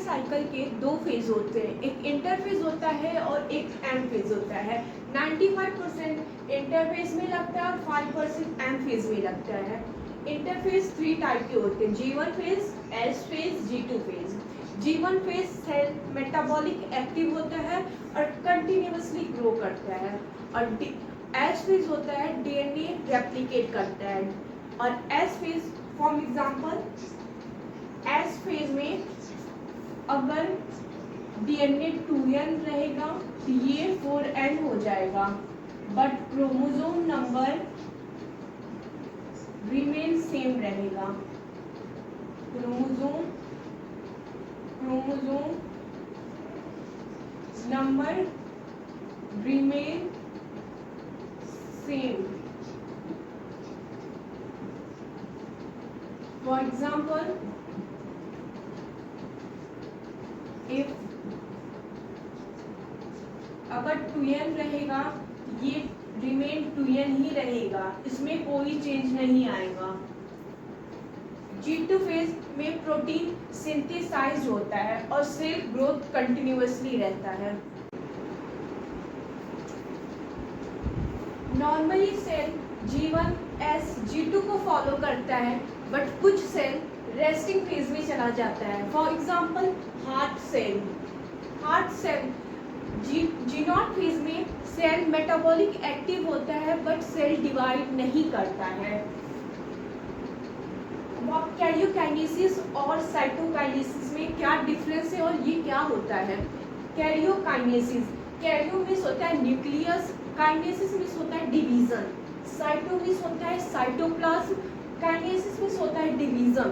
Cycle के दो phase होते हैं, एक इंटरफेज होता है और एक एम फेज होता है। 95% इंटरफेज में लगता है और 5% एम फेज में लगता है। इंटरफेज 3 टाइप के होते हैं, G1 phase, S phase, G2 phase. G1 phase cell metabolic active होता है और कंटिन्यूअसली ग्रो करता है, और S फेज होता है डीएनए रेप्लिकेट करता है। और S phase for example, S phase में अगर डीएनए 2n रहेगा तो ये 4n हो जाएगा, but chromosome number remain same रहेगा। Chromosome number remain same. For example, if अगर 2n रहेगा, ये रिमेन 2n ही रहेगा, इसमें कोई चेंज नहीं आएगा। G2 फेज में प्रोटीन सिंथेसाइज होता है और सेल ग्रोथ कंटिन्यूअसली रहता है। नॉर्मली सेल G1S G2 को फॉलो करता है, बट कुछ सेल रेस्टिंग फेज में चला जाता है। For example, heart cell G0 phase में सेल मेटाबॉलिक एक्टिव होता है बट सेल डिवाइड नहीं करता है। कैरियोकाइनेसिस और साइटोकाइनेसिस में क्या डिफरेंस है और ये क्या होता है? कैरियोकाइनेसिस, कैरियो मीन्स होता है न्यूक्लियस, काइनेसिस मीन्स होता है डिवीजन, साइटो मीन्स होता है साइटोप्लाज्म, काइनेसिस मीन्स होता है डिवीजन।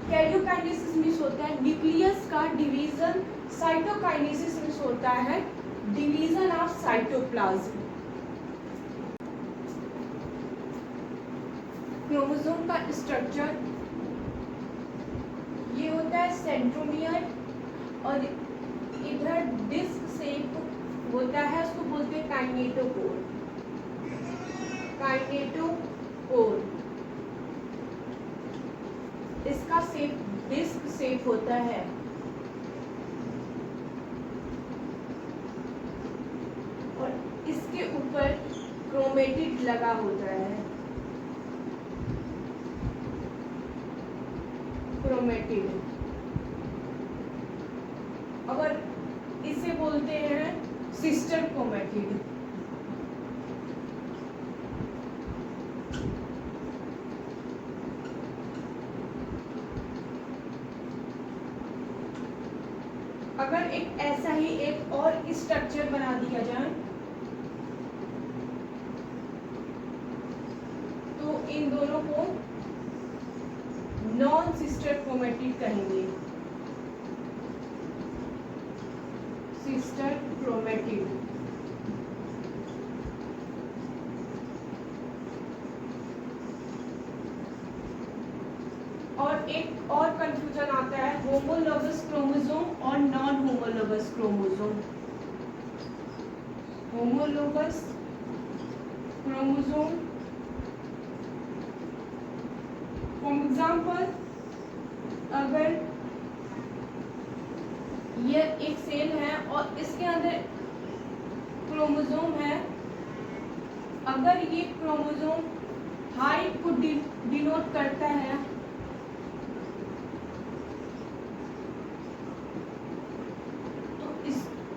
कैरियोकाइनेसिस मीन्स होता है न्यूक्लियस का डिवीजन, साइटोकाइनेसिस मीन्स होता है डिवीजन ऑफ साइटोप्लाज्म। क्रोमोसोम का स्ट्रक्चर ये होता है सेंट्रोमियर, और इधर डिस्क शेप होता है, उसको बोलते हैं काइनेटोकोर। इसका शेप डिस्क शेप होता है। और इसके ऊपर क्रोमेटिड लगा होता है, क्रोमेटिड। अगर इसे बोलते हैं सिस्टर क्रोमेटिड। अगर एक ऐसा ही एक और स्ट्रक्चर बना दिया जाए तो इन दोनों को नॉन सिस्टर क्रोमेटिड कहेंगे, सिस्टर क्रोमेटिड। और एक और कंफ्यूजन आता है होमोलोगस क्रोमोसोम और non homologous chromosome. Homologous chromosome for example, अगर ये एक सेल है और इसके अंदर क्रोमोसोम है, अगर ये क्रोमोसोम हाइट को डिनोट करता है तो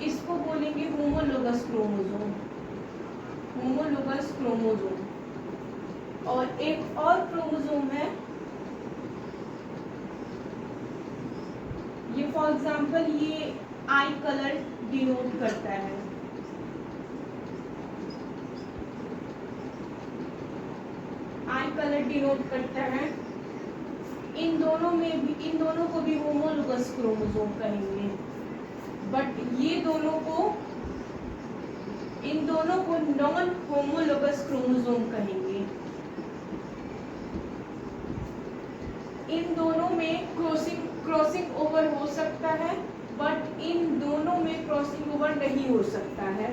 इसको बोलेंगे होमोलोगस क्रोमोसोम, होमोलोगस क्रोमोसोम। और एक और क्रोमोसोम है, ये फॉर एग्जाम्पल ये आई कलर डिनोट करता है। आई कलर डिनोट करता है। इन दोनों को भी होमोलोगस क्रोमोसोम कहेंगे, बट इन दोनों को नॉन होमोलोगस क्रोमोसोम कहेंगे। इन दोनों में क्रॉसिंग ओवर हो सकता है, बट इन दोनों में क्रॉसिंग ओवर नहीं हो सकता है।